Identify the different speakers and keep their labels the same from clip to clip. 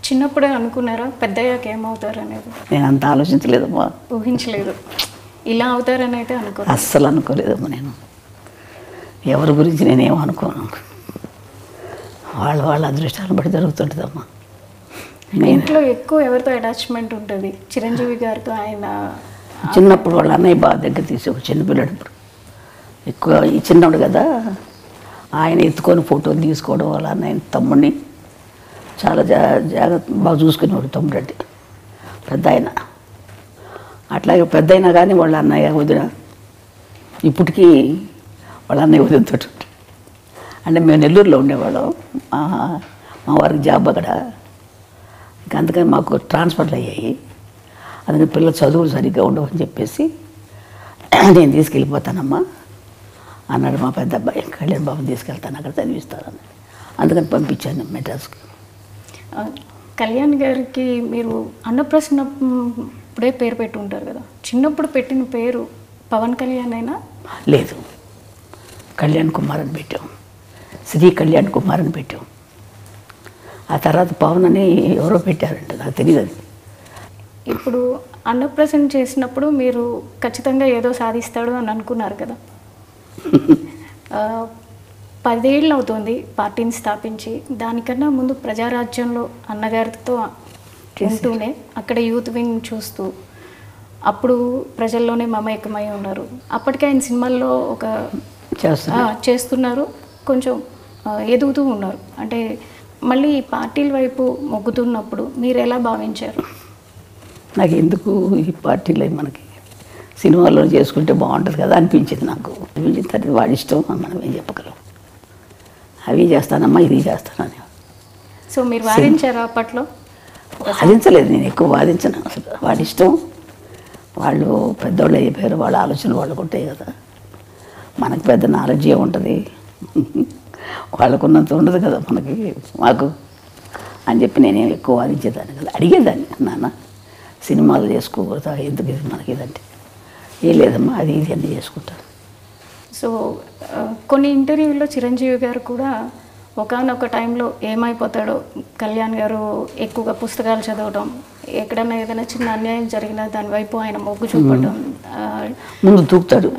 Speaker 1: చిన్నప్పుడే అనుకున్నారా పెద్దయ్యాక ఏమవుతారు అనేది?
Speaker 2: నేను అంత ఆలోచించలేదమ్మా.
Speaker 1: ఊహించలేదు ఇలా అవుతారని అయితే అనుకోలేదు.
Speaker 2: అస్సలు అనుకోలేదమ్మా. నేను ఎవరి గురించి నేనేమో అనుకోను. వాళ్ళ అదృష్టాన్ని బట్టి జరుగుతుంటుందమ్మా.
Speaker 1: ఇంట్లో ఎక్కువ ఎవరితో అటాచ్మెంట్ ఉంటుంది? చిరంజీవి గారితో. ఆయన
Speaker 2: చిన్నప్పుడు వాళ్ళ అన్నయ్య బాగా దగ్గర తీసి ఒక చిన్నపిల్లడు ఎక్కువ ఈ చిన్నవాడు కదా, ఆయన ఎత్తుకొని ఫోటోలు తీసుకోవడం, వాళ్ళ అన్నయ్య తమ్ముడిని చాలా జాగ్రత్త బాగా చూసుకునేవాడు. తమ్ముడు అంటే పెద్ద ఆయన. అట్లాగే పెద్ద అయినా కానీ వాళ్ళ అన్నయ్య వదిన ఇప్పటికీ వాళ్ళ అన్నయ్య వదినతో అంటే మేము నెల్లూరులో ఉండేవాళ్ళం. మా వారికి జాబ్ అక్కడ. ఇంకా అందుకని మాకు ట్రాన్స్ఫర్లు అయ్యాయి. అందుకని పిల్లలు చదువులు సరిగ్గా ఉండవని చెప్పేసి నేను తీసుకెళ్ళిపోతానమ్మా అన్నాడు మా పెద్ద అబ్బాయి. కళ్యాణ్ బాబుని తీసుకెళ్తాను, అక్కడ చదివిస్తానని. అందుకని పంపించాను మెడ్రాస్కి.
Speaker 1: కళ్యాణ్ గారికి మీరు అన్నప్రసన్న ఇప్పుడే పేరు పెట్టి ఉంటారు కదా, చిన్నప్పుడు పెట్టిన పేరు పవన్ కళ్యాణ్ అయినా?
Speaker 2: లేదు, కళ్యాణ్ కుమార్ అని పెట్టాం. శ్రీ కళ్యాణ్ కుమార్ అని పెట్టాం. ఆ తర్వాత పవన్ అని ఎవరో పెట్టారంట, నాకు తెలియదు అది.
Speaker 1: ఇప్పుడు అన్నప్రసన్న చేసినప్పుడు మీరు ఖచ్చితంగా ఏదో సాధిస్తాడు అని అనుకున్నారు కదా. 10 ఏళ్ళు అవుతుంది పార్టీని స్థాపించి. దానికన్నా ముందు ప్రజారాజ్యంలో అన్నగారితో ఉంటూనే అక్కడ యూత్ వింగ్ చూస్తూ అప్పుడు ప్రజల్లోనే మమేకమై ఉన్నారు. అప్పటికే ఆయన సినిమాల్లో ఒక చేస్తున్నారు, కొంచెం ఎదుగుతూ ఉన్నారు. అంటే మళ్ళీ పార్టీల వైపు మొగ్గుతున్నప్పుడు మీరు ఎలా భావించారు?
Speaker 2: నాకు ఎందుకు ఈ పార్టీలో మనకి సినిమాల్లో చేసుకుంటే బాగుంటుంది కదా అనిపించింది. నాకు అనిపించిన తర్వాత వాడి ఇష్టం, మనం ఏం చెప్పగలం. అవి చేస్తానమ్మా, ఇది చేస్తానని.
Speaker 1: సో మీరు వాదించారా అప్పట్లో?
Speaker 2: వాదించలేదు, నేను ఎక్కువ వాదించను అసలు. వాడి ఇష్టం, వాళ్ళు పెద్దవాళ్ళు అయిపోయారు, వాళ్ళ ఆలోచనలు వాళ్ళకు ఉంటాయి కదా. మనకు పెద్ద నాలెడ్జ్ ఏముంటుంది, వాళ్ళకున్నంత ఉండదు కదా మనకి మాకు అని చెప్పి నేనేం ఎక్కువ వాదించేదాన్ని కదా. అడిగేదాన్ని, నాన్న సినిమాలు చేసుకోకూడదా, ఎందుకు ఇది మనకి ఇదంటే, ఏం లేదమ్మా అది ఇది అన్నీ చేసుకుంటాను.
Speaker 1: సో కొన్ని ఇంటర్వ్యూల్లో చిరంజీవి గారు కూడా ఒకానొక టైంలో ఏమైపోతాడో, కళ్యాణ్ గారు ఎక్కువగా పుస్తకాలు చదవడం, ఎక్కడన్నా ఏదైనా చిన్న అన్యాయం జరిగినా దాని వైపు ఆయన మొగ్గు చూపడం,
Speaker 2: ముందు దూకుతాడు.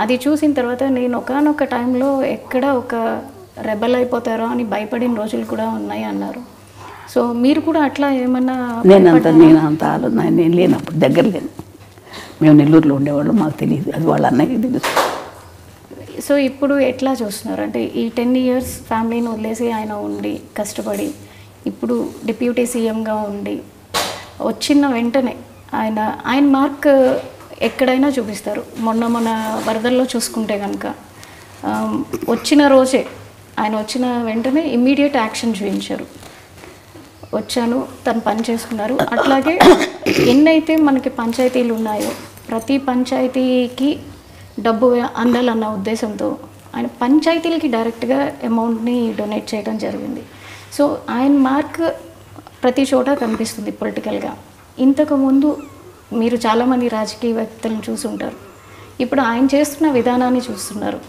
Speaker 1: అది చూసిన తర్వాత నేను ఒకానొక టైంలో ఎక్కడ ఒక రెబల్ అయిపోతారో అని భయపడిన రోజులు కూడా ఉన్నాయి అన్నారు. సో మీరు కూడా అట్లా ఏమన్నా?
Speaker 2: నేను లేనప్పుడు దగ్గర లేను. మేము నెల్లూరులో ఉండేవాళ్ళు, మాకు తెలియదు, అది వాళ్ళ అన్నయ్యకి తెలుసు.
Speaker 1: సో ఇప్పుడు ఎట్లా చూస్తున్నారు? అంటే ఈ 10 years ఫ్యామిలీని వదిలేసి ఆయన ఉండి కష్టపడి ఇప్పుడు డిప్యూటీ సీఎంగా ఉండి వచ్చిన వెంటనే ఆయన మార్క్ ఎక్కడైనా చూపిస్తారు. మొన్న వరదల్లో చూసుకుంటే కనుక వచ్చిన రోజే ఆయన వచ్చిన వెంటనే ఇమ్మీడియట్ యాక్షన్ చూపించారు. వచ్చాను, తను పని చేసుకున్నారు. అట్లాగే ఎన్నైతే మనకి పంచాయతీలు ఉన్నాయో ప్రతి పంచాయతీకి డబ్బు అందాలన్న ఉద్దేశంతో ఆయన పంచాయతీలకి డైరెక్ట్గా అమౌంట్ని డొనేట్ చేయడం జరిగింది. సో ఆయన మార్క్ ప్రతి చోట కనిపిస్తుంది పొలిటికల్గా. ఇంతకుముందు మీరు చాలామంది రాజకీయవేత్తలను చూసుంటారు, ఇప్పుడు ఆయన చేస్తున్న విధానాన్ని చూస్తున్నారు.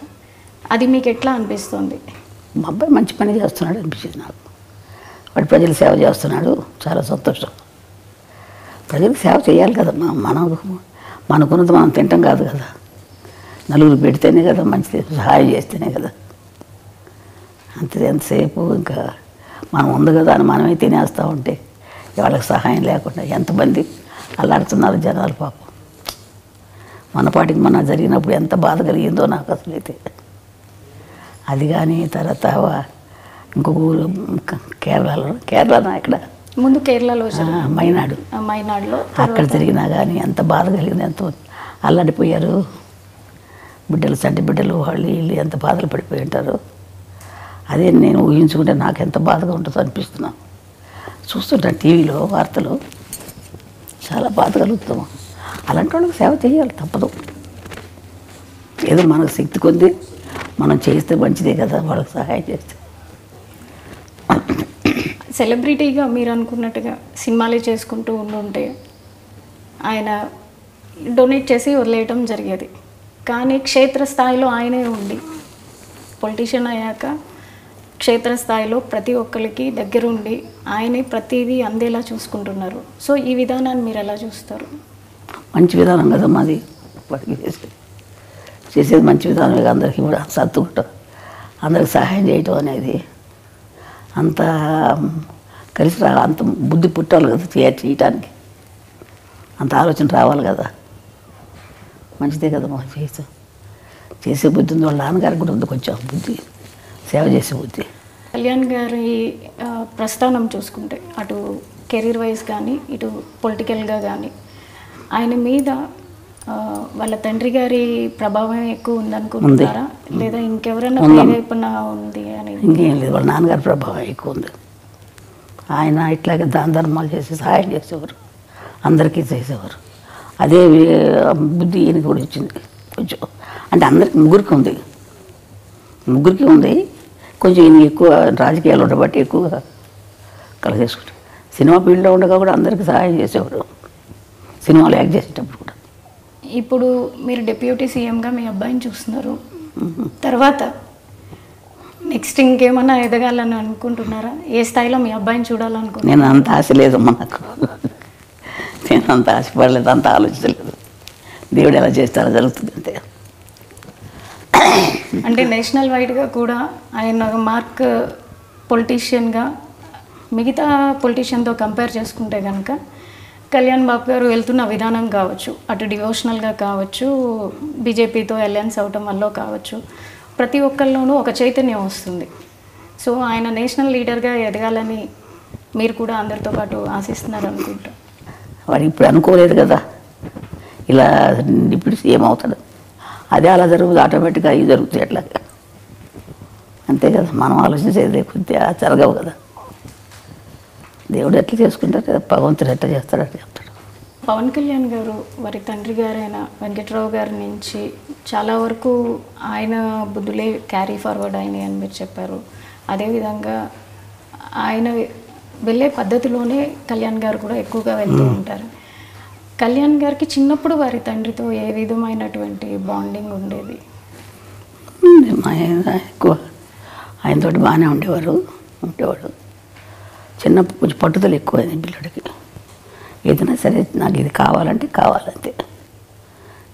Speaker 1: అది మీకు ఎట్లా అనిపిస్తుంది?
Speaker 2: మా అబ్బాయి మంచి పని చేస్తున్నాడు అనిపించింది నాకు. వాడు ప్రజలు సేవ చేస్తున్నాడు, చాలా సంతోషం. ప్రజలకు సేవ చేయాలి కదమ్మా. మనకున్నది మనం తింటాం కాదు కదా, నలుగురు పెడితేనే కదా మంచిది, సహాయం చేస్తేనే కదా. అంతే, ఎంతసేపు ఇంకా మనం ఉంది కదా అని మనమే తినేస్తూ ఉంటే వాళ్ళకి సహాయం లేకుండా ఎంతమంది అల్లాడుతున్నారు జనాలు పాపం. మన పాటికి మన జరిగినప్పుడు ఎంత బాధ కలిగిందో నాకు అసలైతే. అది కానీ తర్వాత ఇంకొక ఊరు కేరళలో ఇక్కడ
Speaker 1: ముందు కేరళలో
Speaker 2: మైనాడులో అక్కడ జరిగినా కానీ ఎంత బాధ కలిగింది, ఎంతో అల్లాడిపోయారు బిడ్డలు, చంటి బిడ్డలు, వాళ్ళు వీళ్ళు ఎంత బాధలు పడిపోయి ఉంటారు. అదే నేను ఊహించుకుంటే నాకు ఎంత బాధగా ఉంటుందో అనిపిస్తున్నాను. చూస్తుంటాను టీవీలో వార్తలు, చాలా బాధ కలుగుతాము. అలాంటి వాళ్ళకి సేవ చేయాలి, తప్పదు. ఏదో మనకు శక్తి కొద్ది మనం చేస్తే మంచిదే కదా, వాళ్ళకి సహాయం చేస్తే.
Speaker 1: సెలబ్రిటీగా మీరు అనుకున్నట్టుగా సినిమాలే చేసుకుంటూ ఉండుంటే ఆయన డొనేట్ చేసి వదిలేయటం జరిగేది. కానీ క్షేత్రస్థాయిలో ఆయనే ఉండి పొలిటీషియన్ అయ్యాక క్షేత్రస్థాయిలో ప్రతి ఒక్కరికి దగ్గరుండి ఆయనే ప్రతిదీ అందేలా చూసుకుంటున్నారు. సో ఈ విధానాన్ని మీరు ఎలా చూస్తారు?
Speaker 2: మంచి విధానం కదా మాది. వాడికి చేసేది మంచి విధానమే. అందరికీ కూడా సర్దుకుంటాం, అందరికి సహాయం చేయటం అనేది అంత కలిసి రా, అంత బుద్ధి పుట్టాలి కదా చేయటానికి, అంత ఆలోచన రావాలి కదా. మంచిదే కదా మా చేసే బుద్ధి ఉంది. వాళ్ళ నాన్నగారికి కూడా ఉంది కొంచెం బుద్ధి, సేవ చేసే బుద్ధి.
Speaker 1: కళ్యాణ్ గారి ప్రస్థానం చూసుకుంటే అటు కెరీర్ వైజ్ కానీ ఇటు పొలిటికల్గా కానీ ఆయన మీద వాళ్ళ తండ్రి గారి ప్రభావం ఎక్కువ ఉందనుకుంటున్నారా, లేదా ఇంకెవరైనా ప్రేరేపణ ఉంది అని?
Speaker 2: ఇంకేం లేదు, వాళ్ళ నాన్నగారి ప్రభావం ఎక్కువ ఉంది. ఆయన ఇట్లాగే దాన ధర్మాలు చేసి సహాయం చేసేవారు, అందరికీ చేసేవారు. అదే బుద్ధి ఈయనకి కూడా వచ్చింది కొంచెం. అంటే అందరికి ముగ్గురికి ఉంది కొంచెం. ఈయన ఎక్కువ రాజకీయాలు ఉండబట్టి ఎక్కువగా కలిసేసుకుంటారు. సినిమా ఫీల్డ్లో ఉండగా కూడా అందరికీ సహాయం చేసేవాడు, సినిమాలు యాక్ట్ చేసేటప్పుడు కూడా.
Speaker 1: ఇప్పుడు మీరు డిప్యూటీ సీఎంగా మీ అబ్బాయిని చూస్తున్నారు, తర్వాత నెక్స్ట్ ఇంకేమన్నా ఎదగాలని అనుకుంటున్నారా? ఏ స్థాయిలో మీ అబ్బాయిని చూడాలనుకుంటున్నారు?
Speaker 2: నేను అంత ఆశ లేదమ్మా నాకు. నేను అంత ఆశపడలేదు, అంత ఆలోచించలేదు. దేవుడు ఎలా చేస్తారో జరుగుతుంది అంతే.
Speaker 1: అంటే నేషనల్ వైడ్గా కూడా ఆయన మార్క్ పొలిటీషియన్గా మిగతా పొలిటీషియన్తో కంపేర్ చేసుకుంటే కనుక కళ్యాణ్ బాబు గారు వెళ్తున్న విధానం కావచ్చు, అటు డివోషనల్గా కావచ్చు, బీజేపీతో అలయన్స్ అవటం వల్ల కావచ్చు, ప్రతి ఒక్కరిలోనూ ఒక చైతన్యం వస్తుంది. సో ఆయన నేషనల్ లీడర్గా ఎదగాలని మీరు కూడా అందరితో పాటు ఆశిస్తున్నారు అనుకుంటా.
Speaker 2: వాడు ఇప్పుడు అనుకోలేదు కదా ఇలా డిప్యూటీ సీఎం అవుతాడు. అదే అలా జరుగుతుంది, ఆటోమేటిక్గా అవి జరుగుతాయి అట్లా. అంతే కదా, మనం ఆలోచించేది కొద్దిగా జరగవు కదా. దేవుడు ఎట్లా చేసుకుంటారు కదా, భగవంతుడు ఎట్లా చేస్తాడు అట్లా చెప్తాడు.
Speaker 1: పవన్ కళ్యాణ్ గారు వారి తండ్రి గారైన వెంకట్రావు గారి నుంచి చాలా వరకు ఆయన బుద్ధులే క్యారీ ఫార్వర్డ్ అయినాయి అని మీరు చెప్పారు. అదేవిధంగా ఆయన వెళ్ళే పద్ధతిలోనే కళ్యాణ్ గారు కూడా ఎక్కువగా వెళ్తూ ఉంటారు. కళ్యాణ్ గారికి చిన్నప్పుడు వారి తండ్రితో ఏ విధమైనటువంటి బాండింగ్ ఉండేది?
Speaker 2: ఎక్కువ ఆయనతో బాగానే ఉండేవాడు. చిన్నప్పుడు కొంచెం పట్టుదల ఎక్కువ అయింది పిల్లడికి. ఏదైనా సరే నాకు ఇది కావాలంటే కావాలంతే,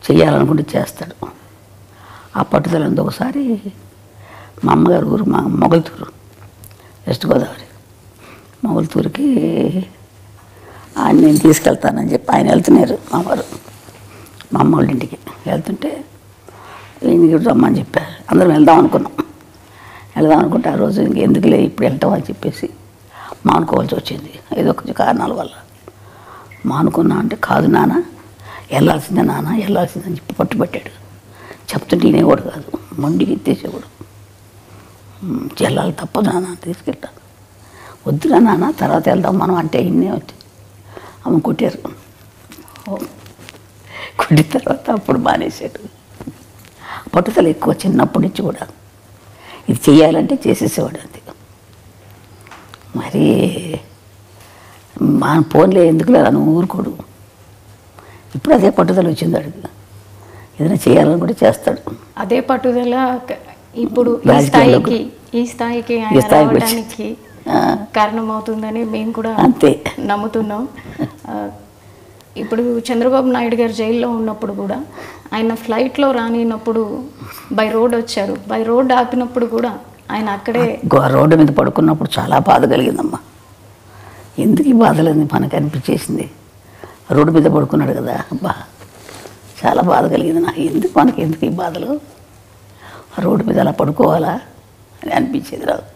Speaker 2: చెయ్యాలనుకుంటే చేస్తాడు. ఆ పట్టుదల ఉంది. ఒకసారి మా అమ్మగారు ఊరు మా మొగల్తూరు, వెస్ట్ గోదావరి, మొగల్తూరుకి ఆయన నేను తీసుకెళ్తానని చెప్పి ఆయన వెళ్తున్నారు. మా అమ్మ వాళ్ళ ఇంటికి వెళ్తుంటే ఈయనకి రమ్మని చెప్పారు. అందరం వెళ్దాం అనుకుంటే ఆ రోజు ఇంకెందుకులే ఇప్పుడు వెళ్తాం అని చెప్పేసి మానుకోవాల్సి వచ్చింది. ఏదో కొంచెం కారణాల వల్ల మానుకున్నా. అంటే కాదు నాన్న వెళ్ళాల్సిందే వెళ్ళాల్సిందని చెప్పి పట్టుబట్టాడు. చెప్తుంటే ఈయనేవాడు కాదు, మొండికి ఎత్తేసేవాడు. వెళ్ళాలి తప్పదు నాన్న, తీసుకెళ్తాను. వద్దురా నాన్న తర్వాత వెళ్దాం మనం అంటే ఇన్నే వచ్చి అమ్మ కొట్టారు. కొట్టిన తర్వాత అప్పుడు మానేశాడు. పట్టుదల ఎక్కువ చిన్నప్పటి నుంచి కూడా. ఇది చెయ్యాలంటే చేసేసేవాడు అంతే. మరి మా ఫోన్లే ఎందుకులే అని ఊరుకోడు. ఇప్పుడు అదే పట్టుదల వచ్చింది అడిగి, ఏదైనా చేయాలని కూడా చేస్తాడు.
Speaker 1: అదే పట్టుదల ఇప్పుడు ఈ స్థాయికి రావడానికి కారణమవుతుందని మేము కూడా
Speaker 2: అంతే
Speaker 1: నమ్ముతున్నాం. ఇప్పుడు చంద్రబాబు నాయుడు గారు జైల్లో ఉన్నప్పుడు కూడా ఆయన ఫ్లైట్లో రానినప్పుడు బై రోడ్ వచ్చారు. బై రోడ్ ఆపినప్పుడు కూడా ఆయన అక్కడే
Speaker 2: రోడ్డు మీద పడుకున్నప్పుడు చాలా బాధ కలిగిందమ్మా. ఎందుకు ఈ బాధలని మనకు అనిపించేసింది. రోడ్డు మీద పడుకున్నాడు కదా, అబ్బా చాలా బాధ కలిగింది నాకు. ఎందుకు ఈ బాధలు, రోడ్డు మీద అలా పడుకోవాలా అని అనిపించేది. రాదు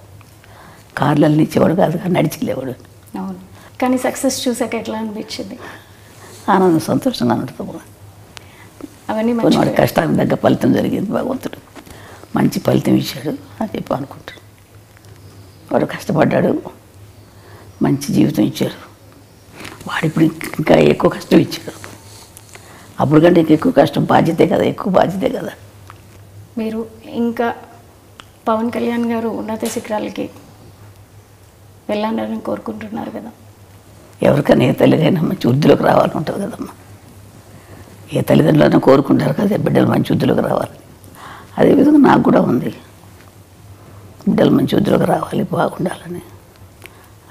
Speaker 2: కార్లలో ఇచ్చేవాడు కాదు, నడిచిలేవాడు.
Speaker 1: అవును, కానీ సక్సెస్ చూసాక ఎట్లా అనిపించింది?
Speaker 2: ఆనందం, సంతోషంగా ఉంటుంది.
Speaker 1: అవన్నీ
Speaker 2: వాడి కష్టానికి తగ్గ ఫలితం జరిగింది. భగవంతుడు మంచి ఫలితం ఇచ్చాడు అని చెప్పి అనుకుంటాడు. వాడు కష్టపడ్డాడు, మంచి జీవితం ఇచ్చారు. వాడు ఇప్పుడు ఇంకా ఎక్కువ కష్టం ఇచ్చాడు. అప్పుడు కంటే ఎక్కువ కష్టం, ఎక్కువ బాధ్యతే కదా.
Speaker 1: మీరు ఇంకా పవన్ కళ్యాణ్ గారు ఉన్నత శిఖరాలకి వెళ్ళాలని కోరుకుంటున్నారు కదా.
Speaker 2: ఎవరికైనా ఏ తల్లిదైనా మంచి వృద్ధిలోకి రావాలని ఉంటుంది కదమ్మా. ఏ తల్లిదండ్రులైనా కోరుకుంటారు కదా బిడ్డలు మంచి వృద్ధిలోకి రావాలని. అదేవిధంగా నాకు కూడా ఉంది. బిడ్డలు మంచి ఉద్యోగం రావాలి, బాగుండాలని.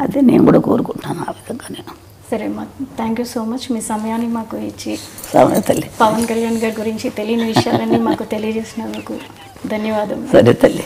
Speaker 2: అదే నేను కూడా కోరుకుంటున్నాను ఆ విధంగా నేను.
Speaker 1: సరే అమ్మా, థ్యాంక్ యూ సో మచ్ మీ సమయాన్ని మాకు ఇచ్చి
Speaker 2: సరే తల్లి.
Speaker 1: పవన్ కళ్యాణ్ గారి గురించి తెలియని విషయాలన్నీ మాకు తెలియజేసినందుకు ధన్యవాదాలు.
Speaker 2: సరే తల్లి.